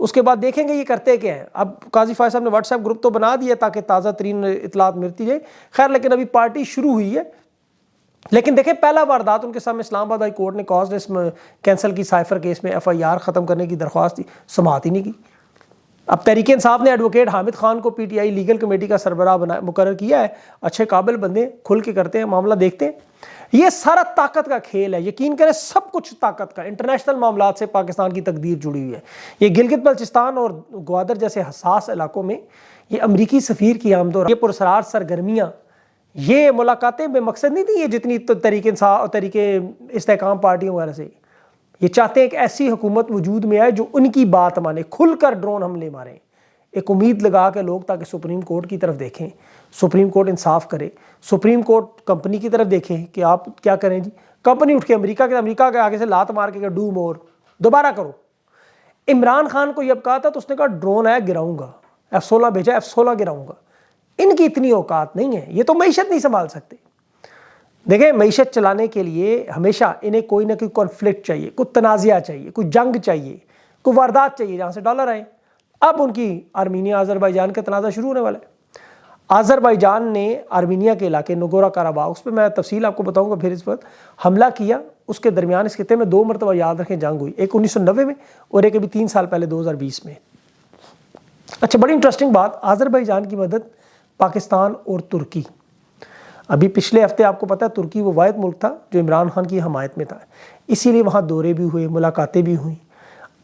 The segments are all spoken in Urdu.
اس کے بعد دیکھیں گے یہ کرتے کیا ہیں. اب قاضی فائز صاحب نے واٹس ایپ گروپ تو بنا دیا تاکہ تازہ ترین اطلاعات ملتی جائے. خیر لیکن ابھی پارٹی شروع ہوئی ہے. لیکن دیکھیں پہلا واردات ان کے سامنے اسلام آباد ہائی کورٹ نے کاز لسٹ کینسل کی سائفر کیس میں FIR ختم کرنے کی درخواست دی, سماعت ہی نہیں کی. اب تحریک انصاف نے ایڈوکیٹ حامد خان کو PTI لیگل کمیٹی کا سربراہ مقرر کیا ہے. اچھے قابل بندے, کھل کے کرتے ہیں, معاملہ دیکھتے ہیں. یہ سارا طاقت کا کھیل ہے, یقین کریں سب کچھ طاقت کا. انٹرنیشنل معاملات سے پاکستان کی تقدیر جڑی ہوئی ہے. یہ گلگت بلچستان اور گوادر جیسے حساس علاقوں میں یہ امریکی سفیر کی آمد اور یہ پرسرار سرگرمیاں, یہ ملاقاتیں بے مقصد نہیں تھیں یہ جتنی تحریک انصاف اور تحریک استحکام پارٹیوں وغیرہ سے. یہ چاہتے ہیں کہ ایسی حکومت وجود میں آئے جو ان کی بات مانے, کھل کر ڈرون حملے ماریں. ایک امید لگا کے لوگ تاکہ سپریم کورٹ کی طرف دیکھیں, سپریم کورٹ انصاف کرے, سپریم کورٹ کمپنی کی طرف دیکھیں کہ آپ کیا کریں جی. کمپنی اٹھ کے امریکہ کے آگے سے لات مار کے ڈو مور, دوبارہ کرو. عمران خان کو یہ اب کہا تھا تو اس نے کہا ڈرون ہے گراؤں گا, F-16 بھیجا, F-16 گراؤں گا. ان کی اتنی اوقات نہیں ہے, یہ تو معیشت نہیں سنبھال سکتے. دیکھیں معیشت چلانے کے لیے ہمیشہ انہیں کوئی نہ کوئی کانفلکٹ چاہیے, کوئی تنازعہ چاہیے, کوئی جنگ چاہیے, کوئی واردات چاہیے جہاں سے ڈالر آئے. اب ان کی آرمینیا آذربائیجان کا تنازع شروع ہونے والا ہے. آذربائیجان نے آرمینیا کے علاقے نگورا کاراباخ, اس پہ میں تفصیل آپ کو بتاؤں گا پھر اس وقت, حملہ کیا. اس کے درمیان اس خطے میں 2 مرتبہ یاد رکھیں جنگ ہوئی, ایک 1990 میں اور ایک ابھی 3 سال پہلے 2020 میں. اچھا بڑی انٹرسٹنگ بات, آذربائیجان کی مدد پاکستان اور ترکی. ابھی پچھلے ہفتے آپ کو پتا ہے ترکی وہ واحد ملک تھا جو عمران خان کی حمایت میں تھا, اسی لیے وہاں دورے بھی ہوئے, ملاقاتیں بھی ہوئیں.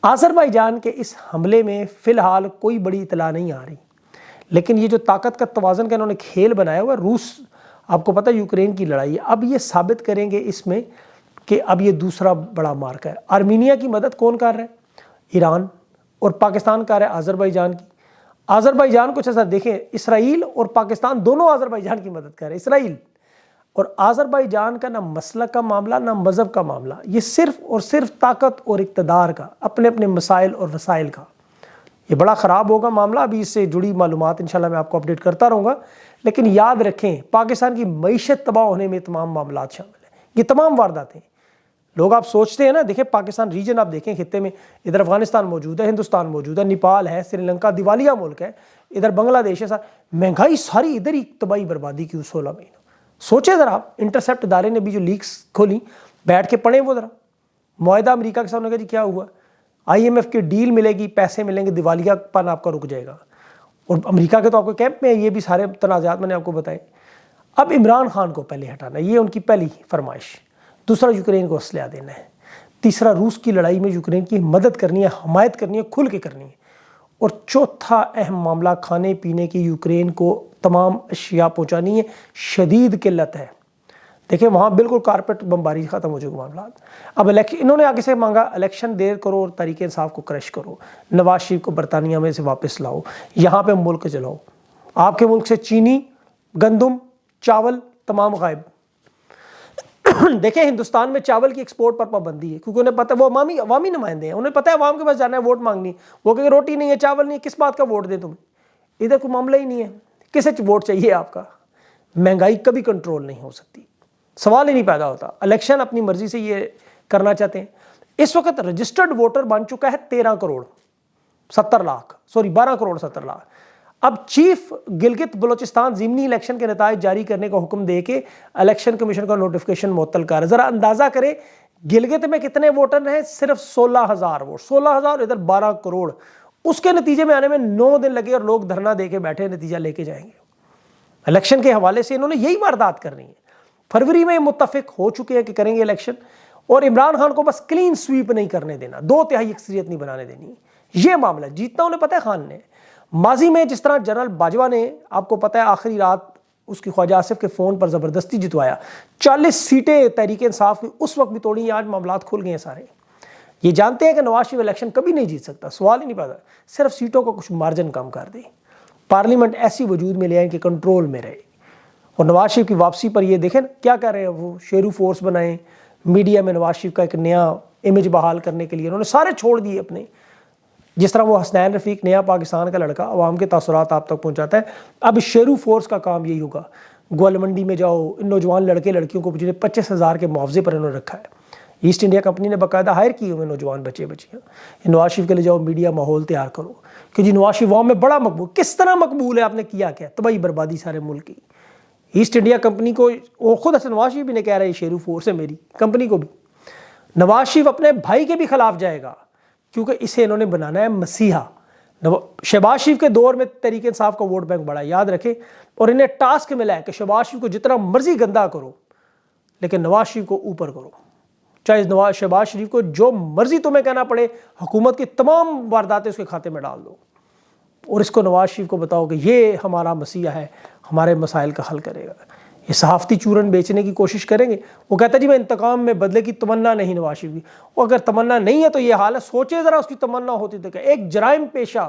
آذربائیجان کے اس حملے میں فی الحال کوئی بڑی اطلاع نہیں آ رہی, لیکن یہ جو طاقت کا توازن کا انہوں نے کھیل بنایا ہوا ہے, روس آپ کو پتا ہے یوکرین کی لڑائی ہے, اب یہ ثابت کریں گے اس میں کہ اب یہ دوسرا بڑا مارکا ہے. آرمینیا کی مدد کون کر رہا ہے؟ ایران, اور پاکستان کر رہا ہے آذربائیجان کی. آذربائیجان کچھ ایسا دیکھیں, اسرائیل اور پاکستان دونوں آذربائیجان کی مدد کر رہے ہیں. اسرائیل اور آذربائیجان کا نہ مسلک کا معاملہ نہ مذہب کا معاملہ, یہ صرف اور صرف طاقت اور اقتدار کا, اپنے اپنے مسائل اور وسائل کا. یہ بڑا خراب ہوگا معاملہ. ابھی اس سے جڑی معلومات انشاءاللہ میں آپ کو اپڈیٹ کرتا رہوں گا, لیکن یاد رکھیں پاکستان کی معیشت تباہ ہونے میں تمام معاملات شامل ہیں, یہ تمام وارداتیں. لوگ آپ سوچتے ہیں نا, دیکھیں پاکستان ریجن آپ دیکھیں خطے میں, ادھر افغانستان موجود ہے, ہندوستان موجود ہے, نیپال ہے, سری لنکا دیوالیہ ملک ہے, ادھر بنگلہ دیش ہے, مہنگائی ساری ادھر ہی تباہی بربادی کی 16 مہینہ. سوچیں ذرا آپ, انٹرسیپٹ ادارے نے بھی جو لیکس کھولی, بیٹھ کے پڑھیں وہ ذرا. معاہدہ امریکہ کے ساتھ کہا جی کیا ہوا, IMF کی ڈیل ملے گی, پیسے ملیں گے, دیوالیہ پن آپ کا رک جائے گا. اور امریکہ کے تو آپ کو کیمپ میں, یہ بھی سارے تنازعات میں نے آپ کو بتائے. اب عمران خان کو پہلے ہٹانا, یہ ان کی پہلی فرمائش. دوسرا یوکرین کو اسلحہ دینا ہے. تیسرا روس کی لڑائی میں یوکرین کی مدد کرنی ہے, حمایت کرنی ہے, کھل کے کرنی ہے. اور چوتھا اہم معاملہ کھانے پینے کی یوکرین کو تمام اشیاء پہنچانی ہے, شدید قلت ہے. دیکھیں وہاں بالکل کارپیٹ بمباری ختم ہو چکے معاملات. اب انہوں نے آگے سے مانگا الیکشن دیر کرو اور تحریک انصاف کو کرش کرو, نواز شریف کو برطانیہ میں سے واپس لاؤ, یہاں پہ ملک چلاؤ. آپ کے ملک سے چینی, گندم, چاول تمام غائب. دیکھیں ہندوستان میں چاول کی ایکسپورٹ پر پابندی ہے, کیونکہ انہیں پتہ ہے وہ عوامی نمائندے ہیں, انہیں پتہ ہے عوام کے پاس جانا ہے ووٹ مانگنی. وہ کہ روٹی نہیں ہے, چاول نہیں ہے, کس بات کا ووٹ دیں تمہیں, ادھر کوئی معاملہ ہی نہیں ہے, کسے ووٹ چاہیے آپ کا. مہنگائی کبھی کنٹرول نہیں ہو سکتی, سوال ہی نہیں پیدا ہوتا. الیکشن اپنی مرضی سے یہ کرنا چاہتے ہیں. اس وقت رجسٹرڈ ووٹر بن چکا ہے 13 کروڑ 70 لاکھ, 12 کروڑ 70 لاکھ. اب چیف گلگت بلوچستان ضمنی الیکشن کے نتائج جاری کرنے کا حکم دے کے الیکشن کمیشن کا نوٹیفیکیشن معطل کر. ذرا اندازہ کرے گلگت میں کتنے ووٹر ہیں, صرف 16,000 ووٹ, 16,000, ادھر 12 کروڑ. اس کے نتیجے میں آنے میں 9 دن لگے اور لوگ دھرنا دے کے بیٹھے, نتیجہ لے کے جائیں گے. الیکشن کے حوالے سے انہوں نے یہی واردات کرنی ہے. فروری میں متفق ہو چکے ہیں کہ کریں گے الیکشن, اور عمران خان کو بس کلین سویپ نہیں کرنے دینا, 2/3 اکثریت نہیں بنانے دینی. یہ معاملہ جیتنا انہیں پتہ ہے خان نے. ماضی میں جس طرح جنرل باجوہ نے آپ کو پتہ ہے آخری رات اس کی خواجہ آصف کے فون پر زبردستی جتوایا, 40 سیٹیں تحریک انصاف کی اس وقت بھی توڑی, آج معاملات کھل گئے ہیں سارے. یہ جانتے ہیں کہ نواز شریف الیکشن کبھی نہیں جیت سکتا, سوال ہی نہیں پیدا, صرف سیٹوں کو کچھ مارجن کم کر دے, پارلیمنٹ ایسی وجود میں لے آئیں کہ کنٹرول میں رہے. اور نواز شریف کی واپسی پر یہ دیکھیں کیا کر رہے ہیں وہ, شیرو فورس بنائیں, میڈیا میں نواز شریف کا ایک نیا امیج بحال کرنے کے لیے انہوں نے سارے چھوڑ دیے اپنے. جس طرح وہ حسنین رفیق نیا پاکستان کا لڑکا عوام کے تاثرات آپ تک پہنچاتا ہے, اب شیرو فورس کا کام یہی ہوگا. گول منڈی میں جاؤ, ان نوجوان لڑکے لڑکیوں کو جنہیں 25,000 کے معاوضے پر انہوں نے رکھا ہے, ایسٹ انڈیا کمپنی نے باقاعدہ ہائر کی ہوئے نوجوان بچے بچیاں، نواز شریف کے لیے جاؤ میڈیا ماحول تیار کرو کہ جی نواز شریف عوام میں بڑا مقبول، کس طرح مقبول ہے، آپ نے کیا کیا، تباہی بربادی سارے ملک کی۔ ایسٹ انڈیا کمپنی کو، وہ خود حسن نواز شریف بھی نے کہہ رہا ہے یہ شیرو فورس ہے میری کمپنی کو بھی، نواز شریف اپنے بھائی کے بھی خلاف جائے گا کیونکہ اسے انہوں نے بنانا ہے مسیحا۔ شہباز شریف کے دور میں تحریک انصاف کا ووٹ بینک بڑا، یاد رکھے، اور انہیں ٹاسک ملا ہے کہ شہباز شریف کو جتنا مرضی گندا کرو لیکن نواز شریف کو اوپر کرو، چاہے شہباز شریف کو جو مرضی تمہیں کہنا پڑے، حکومت کی تمام وارداتیں اس کے کھاتے میں ڈال دو، اور اس کو نواز شریف کو بتاؤ کہ یہ ہمارا مسیحا ہے، ہمارے مسائل کا حل کرے گا۔ یہ صحافتی چورن بیچنے کی کوشش کریں گے، وہ کہتا ہے جی میں انتقام میں بدلے کی تمنا نہیں نواز شریف کی، وہ اگر تمنا نہیں ہے تو یہ حال ہے، سوچے ذرا اس کی تمنا ہوتی تو کہ ایک جرائم پیشہ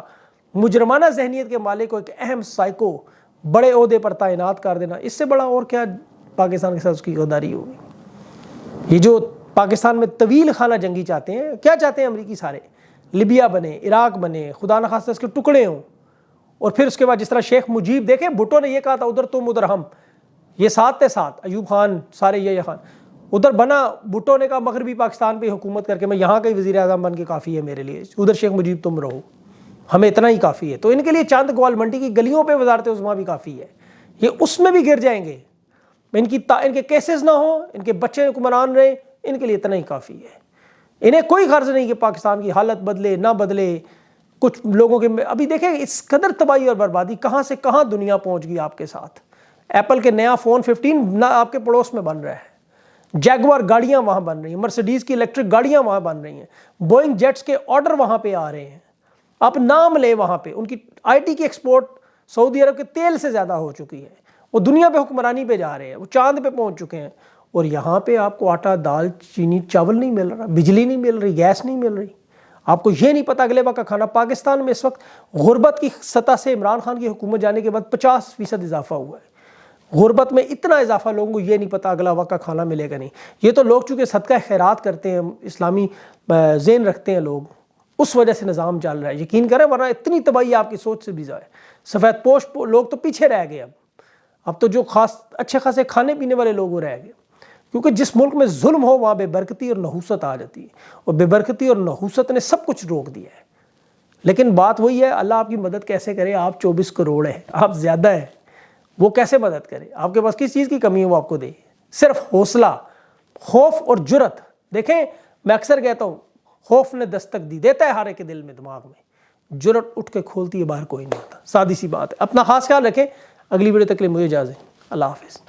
مجرمانہ ذہنیت کے مالک کو ایک اہم سائیکو بڑے عہدے پر تعینات کر دینا، اس سے بڑا اور کیا پاکستان کے ساتھ اس کی غداری ہوگی۔ یہ جو پاکستان میں طویل خانہ جنگی چاہتے ہیں، کیا چاہتے ہیں امریکی سارے، لیبیا بنے، عراق بنے، خدا نخواستہ اس کے ٹکڑے ہوں، اور پھر اس کے بعد جس طرح شیخ مجیب، دیکھیں بھٹو نے یہ کہا تھا ادھر تم ادھر ہم، یہ ساتھ تھے ساتھ، ایوب خان سارے یہ خان، ادھر بنا بھٹو نے کہا مغربی پاکستان پہ حکومت کر کے میں یہاں کا ہی وزیر اعظم بن کے کافی ہے میرے لیے، ادھر شیخ مجیب تم رہو، ہمیں اتنا ہی کافی ہے۔ تو ان کے لیے چاند گوال منڈی کی گلیوں پہ وزارت عظمیٰ بھی کافی ہے، یہ اس میں بھی گر جائیں گے، ان کے کیسز نہ ہوں، ان کے بچے حکمران رہیں، ان کے لیے اتنا ہی کافی ہے۔ انہیں کوئی غرض نہیں کہ پاکستان کی حالت بدلے نہ بدلے، کچھ لوگوں کے ابھی دیکھیں اس قدر تباہی اور بربادی کہاں سے کہاں دنیا پہنچ گئی آپ کے ساتھ۔ ایپل کے نیا فون 15 نہ آپ کے پڑوس میں بن رہا ہے، جیگوار گاڑیاں وہاں بن رہی ہیں، مرسیڈیز کی الیکٹرک گاڑیاں وہاں بن رہی ہیں، بوئنگ جیٹس کے آرڈر وہاں پہ آ رہے ہیں، آپ نام لیں وہاں پہ ان کی آئی ٹی کی ایکسپورٹ سعودی عرب کے تیل سے زیادہ ہو چکی ہے، وہ دنیا پہ حکمرانی پہ جا رہے ہیں، وہ چاند پہ پہنچ چکے ہیں، اور یہاں پہ آپ کو آٹا دال چینی چاول نہیں مل رہا، بجلی نہیں مل رہی، گیس نہیں مل رہی، آپ کو یہ نہیں پتا اگلے وقت کا کھانا۔ پاکستان میں اس وقت غربت کی سطح سے عمران خان کی حکومت جانے کے بعد 50% اضافہ ہوا ہے، غربت میں اتنا اضافہ، لوگوں کو یہ نہیں پتا اگلا وقت کا کھانا ملے گا نہیں۔ یہ تو لوگ چونکہ صدقہ خیرات کرتے ہیں، اسلامی ذہن رکھتے ہیں لوگ، اس وجہ سے نظام چل رہا ہے، یقین کریں، ورنہ اتنی تباہی آپ کی سوچ سے بھی زیادہ ہے۔ سفید پوش لوگ تو پیچھے رہ گئے، اب تو جو اچھے خاصے کھانے پینے والے لوگ وہ رہ گئے، کیونکہ جس ملک میں ظلم ہو وہاں بے برکتی اور نحوست آ جاتی ہے، اور بے برکتی اور نحوست نے سب کچھ روک دیا ہے۔ لیکن بات وہی ہے، اللہ آپ کی مدد کیسے کرے؟ آپ 24 کروڑ ہیں، آپ زیادہ ہیں، وہ کیسے مدد کرے؟ آپ کے پاس کس چیز کی کمی ہے وہ آپ کو دے؟ صرف حوصلہ، خوف اور جرت۔ دیکھیں میں اکثر کہتا ہوں خوف نے دستک دی، دیتا ہے ہر ایک کے دل میں دماغ میں، جرت اٹھ کے کھولتی ہے باہر کوئی نہیں آتا، سادی سی بات ہے۔ اپنا خاص خیال رکھیں، اگلی ویڈیو تک کے لیے مجھے اجازت ہے، اللہ حافظ۔